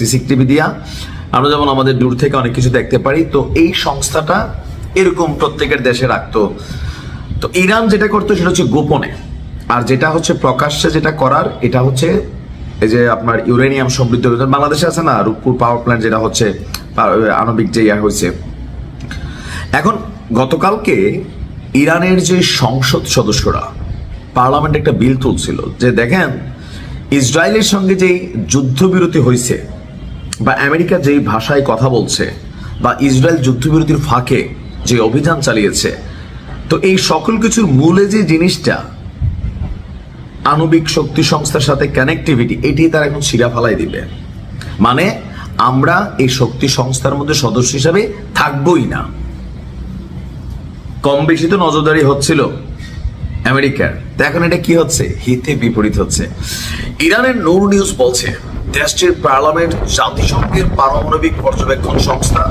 CCTV দিয়া আমরা যেমন আমাদের দূর থেকে অনেক কিছু দেখতে পারি, তো এই সংস্থাটা এরকম প্রত্যেকের দেশে রাখতো। তো ইরান যেটা করতো সেটা হচ্ছে গোপনে, আর যেটা হচ্ছে প্রকাশ্যে যেটা করার এটা হচ্ছে এই যে আপনার ইউরেনিয়াম সমৃদ্ধ বাংলাদেশে আছে না রূপপুর পাওয়ার প্ল্যান্ট, যেটা হচ্ছে আণবিক যে ইয়া হয়েছে। এখন গতকালকে ইরানের যে সংসদ সদস্যরা পার্লামেন্টে একটা বিল তুলছিল যে দেখেন ইসরায়েলের সঙ্গে যেই যুদ্ধবিরতি হয়েছে বা আমেরিকা যেই ভাষায় কথা বলছে বা ইসরায়েল যুদ্ধবিরতির ফাঁকে যে অভিযান চালিয়েছে, তো এই সকল কিছুর মূলে যে জিনিসটা আণবিক শক্তি সংস্থার সাথে কানেক্টিভিটি, এটি তারা এখন ছিঁড়া ফালাই দিবে। মানে আমরা এই শক্তি সংস্থার মধ্যে সদস্য হিসাবে থাকবোই না। কম বেশি তো নজরদারি হচ্ছিল আমেরিকার, তো এখন এটা কি হচ্ছে, হিতে বিপরীত হচ্ছে। ইরানের নূর নিউজ বলছে দেশটির পার্লামেন্ট জাতিসংঘের পারমাণবিক পর্যবেক্ষণ সংস্থা